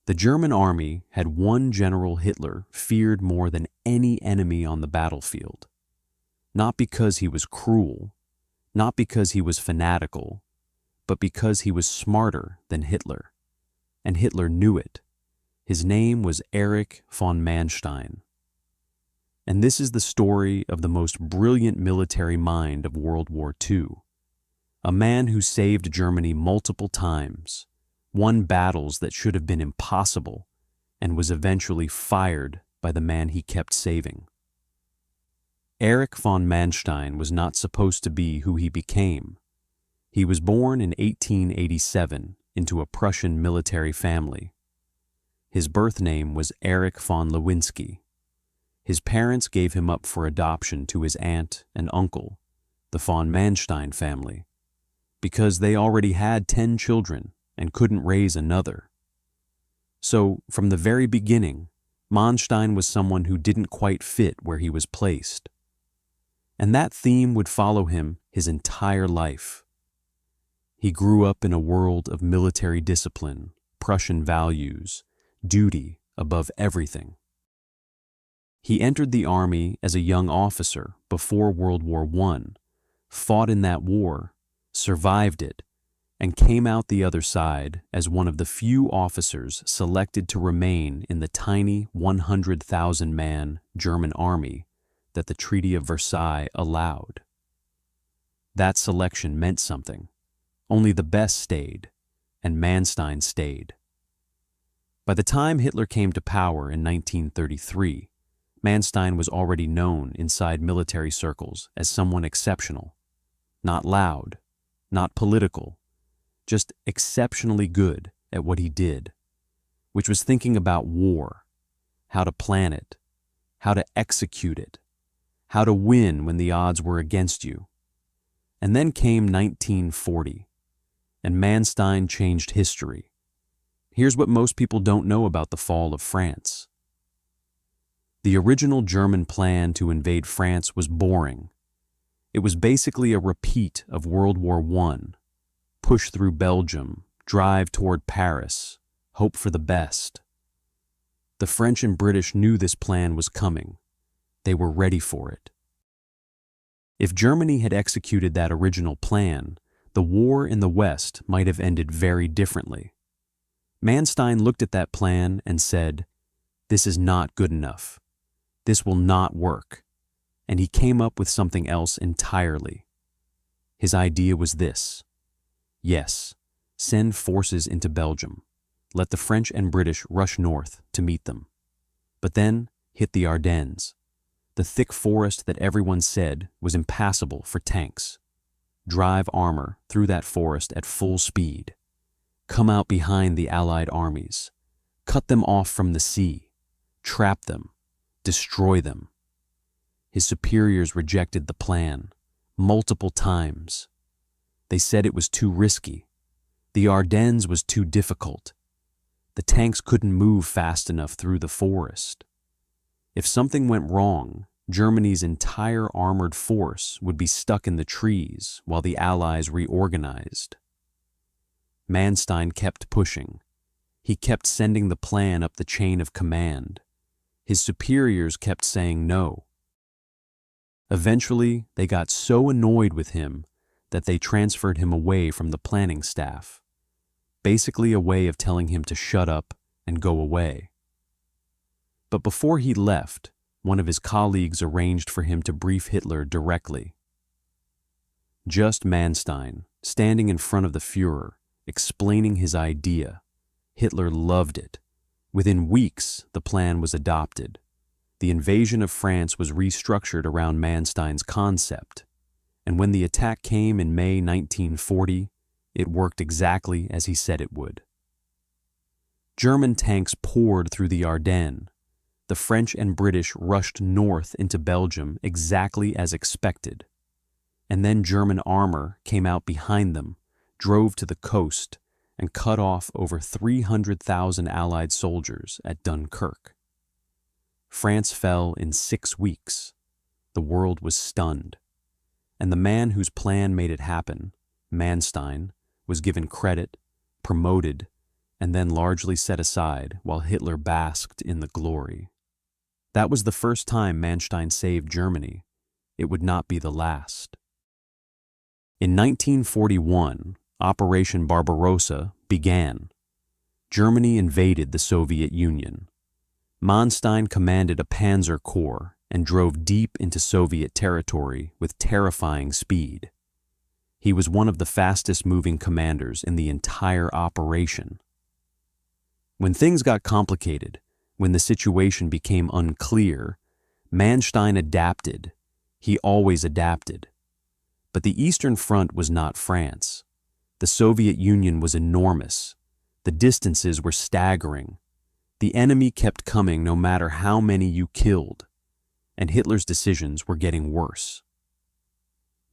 The German army had one general Hitler feared more than any enemy on the battlefield. Not because he was cruel, not because he was fanatical, but because he was smarter than Hitler. And Hitler knew it. His name was Erich von Manstein. And this is the story of the most brilliant military mind of World War II. A man who saved Germany multiple times, won battles that should have been impossible, and was eventually fired by the man he kept saving. Erich von Manstein was not supposed to be who he became. He was born in 1887 into a Prussian military family. His birth name was Erich von Lewinsky. His parents gave him up for adoption to his aunt and uncle, the von Manstein family, because they already had 10 children and couldn't raise another. So, from the very beginning, Manstein was someone who didn't quite fit where he was placed. And that theme would follow him his entire life. He grew up in a world of military discipline, Prussian values, duty above everything. He entered the army as a young officer before World War I, fought in that war, survived it, and came out the other side as one of the few officers selected to remain in the tiny 100,000-man German army that the Treaty of Versailles allowed. That selection meant something. Only the best stayed, and Manstein stayed. By the time Hitler came to power in 1933, Manstein was already known inside military circles as someone exceptional, not loud, not political, just exceptionally good at what he did, which was thinking about war, how to plan it, how to execute it, how to win when the odds were against you. And then came 1940, and Manstein changed history. Here's what most people don't know about the fall of France. The original German plan to invade France was boring. It was basically a repeat of World War I. Push through Belgium, drive toward Paris, hope for the best. The French and British knew this plan was coming. They were ready for it. If Germany had executed that original plan, the war in the West might have ended very differently. Manstein looked at that plan and said, "This is not good enough. This will not work." And he came up with something else entirely. His idea was this. Yes, send forces into Belgium. Let the French and British rush north to meet them. But then hit the Ardennes, the thick forest that everyone said was impassable for tanks. Drive armor through that forest at full speed. Come out behind the Allied armies. Cut them off from the sea. Trap them. Destroy them. His superiors rejected the plan multiple times. They said it was too risky. The Ardennes was too difficult. The tanks couldn't move fast enough through the forest. If something went wrong, Germany's entire armored force would be stuck in the trees while the Allies reorganized. Manstein kept pushing. He kept sending the plan up the chain of command. His superiors kept saying no. Eventually, they got so annoyed with him that they transferred him away from the planning staff, basically a way of telling him to shut up and go away. But before he left, one of his colleagues arranged for him to brief Hitler directly. Just Manstein, standing in front of the Führer, explaining his idea. Hitler loved it. Within weeks, the plan was adopted. The invasion of France was restructured around Manstein's concept, and when the attack came in May 1940, it worked exactly as he said it would. German tanks poured through the Ardennes. The French and British rushed north into Belgium exactly as expected. And then German armor came out behind them, drove to the coast, and cut off over 300,000 Allied soldiers at Dunkirk. France fell in 6 weeks. The world was stunned. And the man whose plan made it happen, Manstein, was given credit, promoted, and then largely set aside while Hitler basked in the glory. That was the first time Manstein saved Germany. It would not be the last. In 1941, Operation Barbarossa began. Germany invaded the Soviet Union. Manstein commanded a panzer corps and drove deep into Soviet territory with terrifying speed. He was one of the fastest-moving commanders in the entire operation. When things got complicated, when the situation became unclear, Manstein adapted. He always adapted. But the Eastern Front was not France. The Soviet Union was enormous. The distances were staggering. The enemy kept coming no matter how many you killed, and Hitler's decisions were getting worse.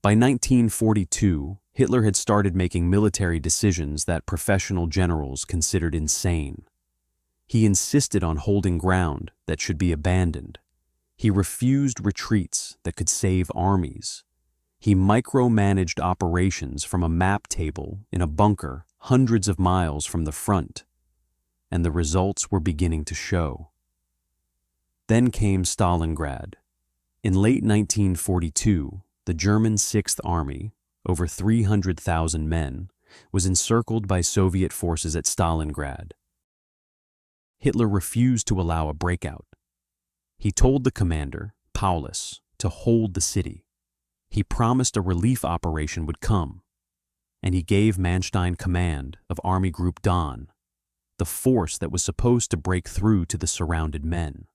By 1942, Hitler had started making military decisions that professional generals considered insane. He insisted on holding ground that should be abandoned. He refused retreats that could save armies. He micromanaged operations from a map table in a bunker hundreds of miles from the front, and the results were beginning to show. Then came Stalingrad. In late 1942, the German Sixth Army, over 300,000 men, was encircled by Soviet forces at Stalingrad. Hitler refused to allow a breakout. He told the commander, Paulus, to hold the city. He promised a relief operation would come, and he gave Manstein command of Army Group Don, the force that was supposed to break through to the surrounded men.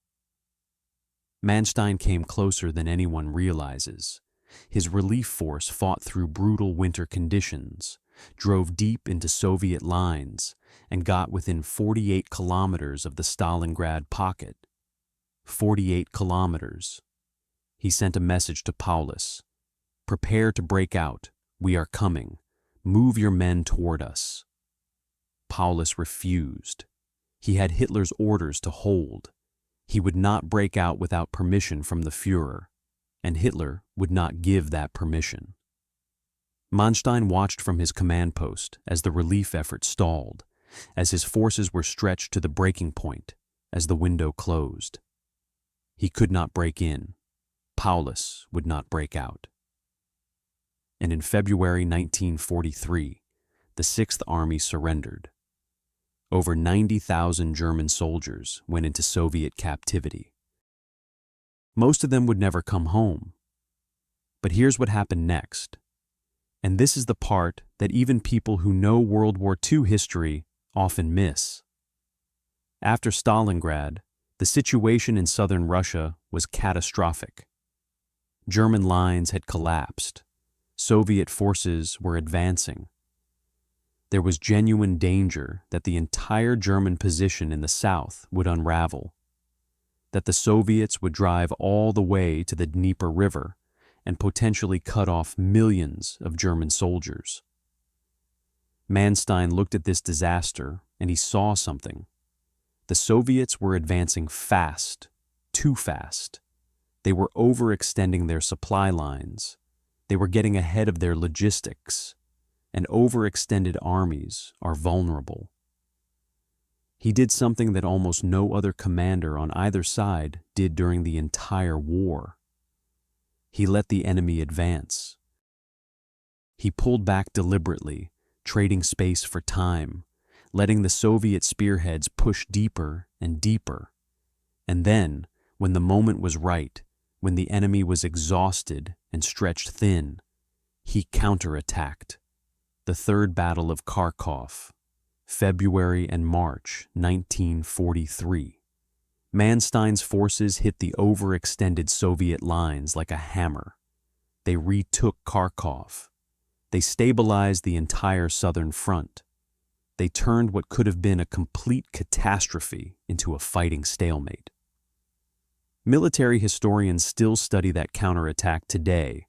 Manstein came closer than anyone realizes. His relief force fought through brutal winter conditions, drove deep into Soviet lines, and got within 48 kilometers of the Stalingrad pocket. 48 kilometers. He sent a message to Paulus. Prepare to break out. We are coming. Move your men toward us. Paulus refused. He had Hitler's orders to hold. He would not break out without permission from the Führer, and Hitler would not give that permission. Manstein watched from his command post as the relief effort stalled, as his forces were stretched to the breaking point, as the window closed. He could not break in. Paulus would not break out. And in February 1943, the Sixth Army surrendered. Over 90,000 German soldiers went into Soviet captivity. Most of them would never come home. But here's what happened next. And this is the part that even people who know World War II history often miss. After Stalingrad, the situation in southern Russia was catastrophic. German lines had collapsed. Soviet forces were advancing. There was genuine danger that the entire German position in the south would unravel, that the Soviets would drive all the way to the Dnieper River and potentially cut off millions of German soldiers. Manstein looked at this disaster and he saw something. The Soviets were advancing fast, too fast. They were overextending their supply lines. They were getting ahead of their logistics, and overextended armies are vulnerable. He did something that almost no other commander on either side did during the entire war. He let the enemy advance. He pulled back deliberately, trading space for time, letting the Soviet spearheads push deeper and deeper. And then, when the moment was right, when the enemy was exhausted and stretched thin, he counterattacked. The Third Battle of Kharkov, February and March 1943. Manstein's forces hit the overextended Soviet lines like a hammer. They retook Kharkov. They stabilized the entire southern front. They turned what could have been a complete catastrophe into a fighting stalemate. Military historians still study that counterattack today.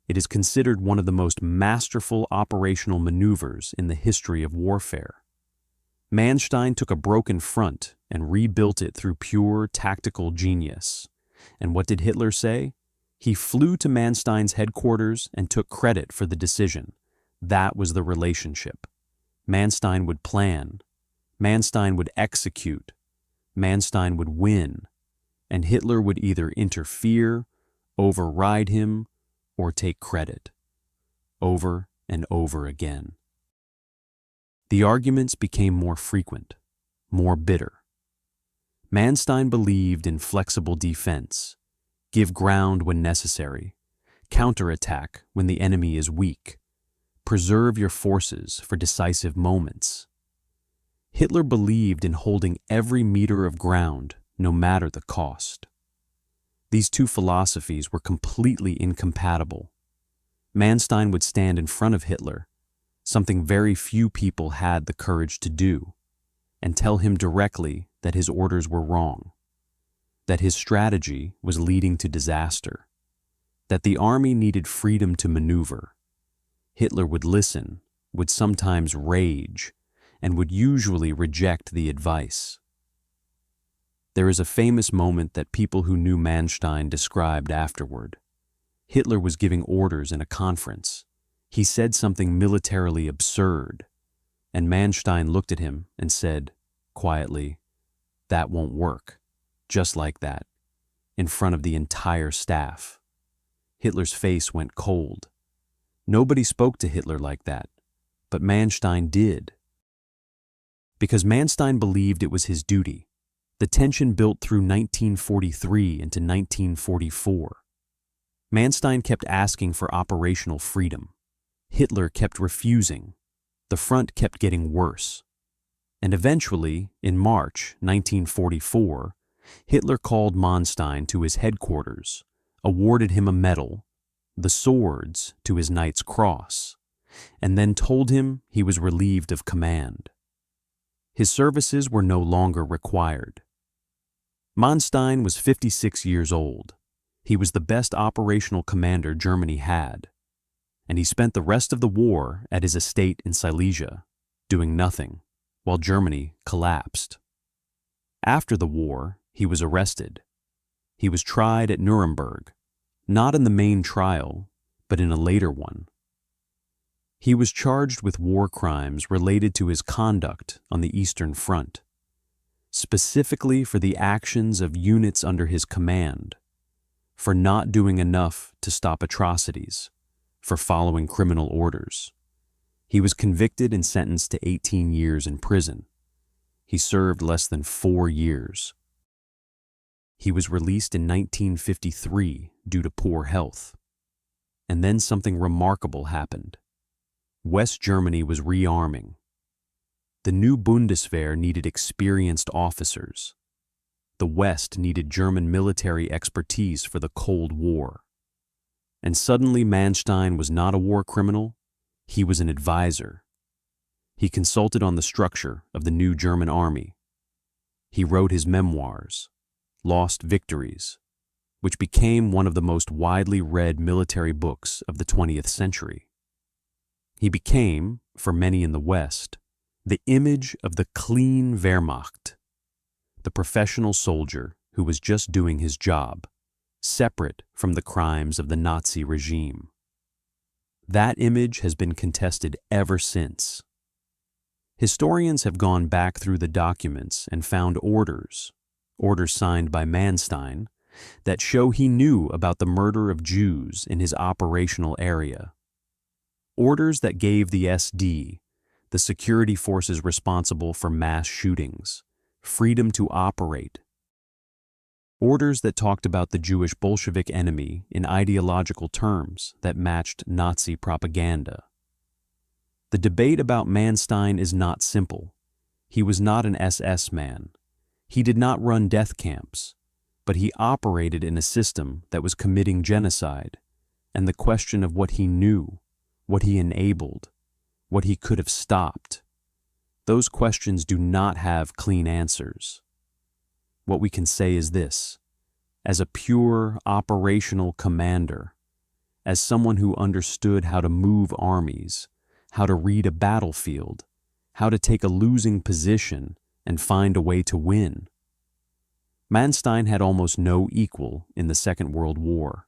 It is considered one of the most masterful operational maneuvers in the history of warfare. Manstein took a broken front and rebuilt it through pure tactical genius. And what did Hitler say? He flew to Manstein's headquarters and took credit for the decision. That was the relationship. Manstein would plan. Manstein would execute, Manstein would win, and Hitler would either interfere, override him, or take credit, over and over again. The arguments became more frequent, more bitter. Manstein believed in flexible defense, give ground when necessary, counterattack when the enemy is weak, preserve your forces for decisive moments. Hitler believed in holding every meter of ground, no matter the cost. These two philosophies were completely incompatible. Manstein would stand in front of Hitler, something very few people had the courage to do, and tell him directly that his orders were wrong, that his strategy was leading to disaster, that the army needed freedom to maneuver. Hitler would listen, would sometimes rage, and would usually reject the advice. There is a famous moment that people who knew Manstein described afterward. Hitler was giving orders in a conference. He said something militarily absurd, and Manstein looked at him and said, quietly, "That won't work," just like that, in front of the entire staff. Hitler's face went cold. Nobody spoke to Hitler like that, but Manstein did. Because Manstein believed it was his duty. The tension built through 1943 into 1944. Manstein kept asking for operational freedom. Hitler kept refusing. The front kept getting worse. And eventually, in March 1944, Hitler called Manstein to his headquarters, awarded him a medal, the swords to his Knight's Cross, and then told him he was relieved of command. His services were no longer required. Manstein was 56 years old. He was the best operational commander Germany had, and he spent the rest of the war at his estate in Silesia, doing nothing, while Germany collapsed. After the war, he was arrested. He was tried at Nuremberg, not in the main trial, but in a later one. He was charged with war crimes related to his conduct on the Eastern Front, specifically for the actions of units under his command, for not doing enough to stop atrocities, for following criminal orders. He was convicted and sentenced to 18 years in prison. He served less than 4 years. He was released in 1953 due to poor health. And then something remarkable happened. West Germany was rearming. The new Bundeswehr needed experienced officers. The West needed German military expertise for the Cold War. And suddenly Manstein was not a war criminal, he was an advisor. He consulted on the structure of the new German army. He wrote his memoirs, Lost Victories, which became one of the most widely read military books of the 20th century. He became, for many in the West, the image of the clean Wehrmacht, the professional soldier who was just doing his job, separate from the crimes of the Nazi regime. That image has been contested ever since. Historians have gone back through the documents and found orders signed by Manstein, that show he knew about the murder of Jews in his operational area. Orders that gave the SD, the security forces responsible for mass shootings, freedom to operate. Orders that talked about the Jewish Bolshevik enemy in ideological terms that matched Nazi propaganda. The debate about Manstein is not simple. He was not an SS man. He did not run death camps, but he operated in a system that was committing genocide, and the question of what he knew, what he enabled, what he could have stopped, those questions do not have clean answers. What we can say is this: as a pure operational commander, as someone who understood how to move armies, how to read a battlefield, how to take a losing position and find a way to win, Manstein had almost no equal in the Second World War.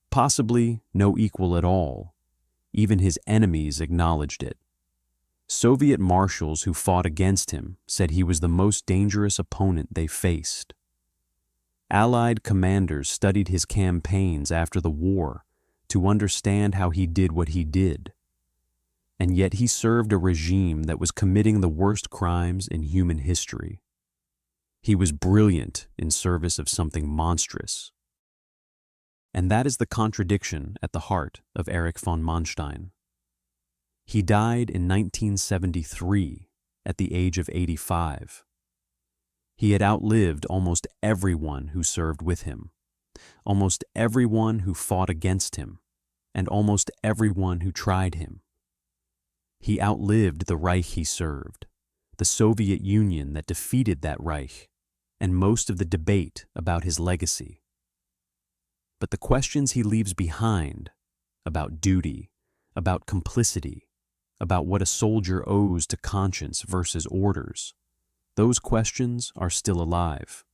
Possibly no equal at all. Even his enemies acknowledged it. Soviet marshals who fought against him said he was the most dangerous opponent they faced. Allied commanders studied his campaigns after the war to understand how he did what he did. And yet he served a regime that was committing the worst crimes in human history. He was brilliant in service of something monstrous. And that is the contradiction at the heart of Erich von Manstein. He died in 1973 at the age of 85. He had outlived almost everyone who served with him, almost everyone who fought against him, and almost everyone who tried him. He outlived the Reich he served, the Soviet Union that defeated that Reich, and most of the debate about his legacy. But the questions he leaves behind about duty, about complicity, about what a soldier owes to conscience versus orders, those questions are still alive.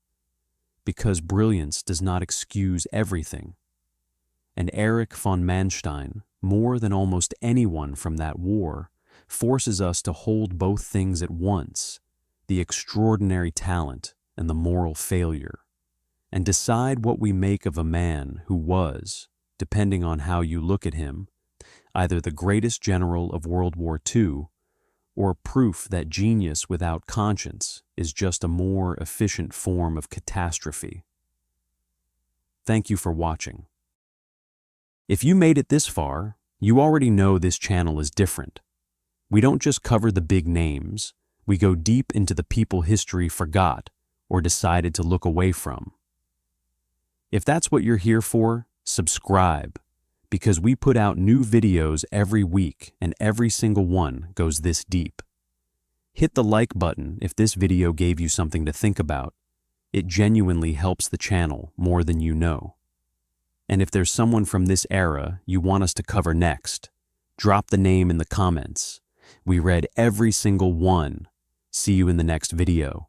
Because brilliance does not excuse everything. And Erich von Manstein, more than almost anyone from that war, forces us to hold both things at once, the extraordinary talent and the moral failure, and decide what we make of a man who was, depending on how you look at him, either the greatest general of World War II or proof that genius without conscience is just a more efficient form of catastrophe. Thank you for watching. If you made it this far, you already know this channel is different. We don't just cover the big names, we go deep into the people history forgot or decided to look away from. If that's what you're here for, subscribe, because we put out new videos every week and every single one goes this deep. Hit the like button if this video gave you something to think about. It genuinely helps the channel more than you know. And if there's someone from this era you want us to cover next, drop the name in the comments. We read every single one. See you in the next video.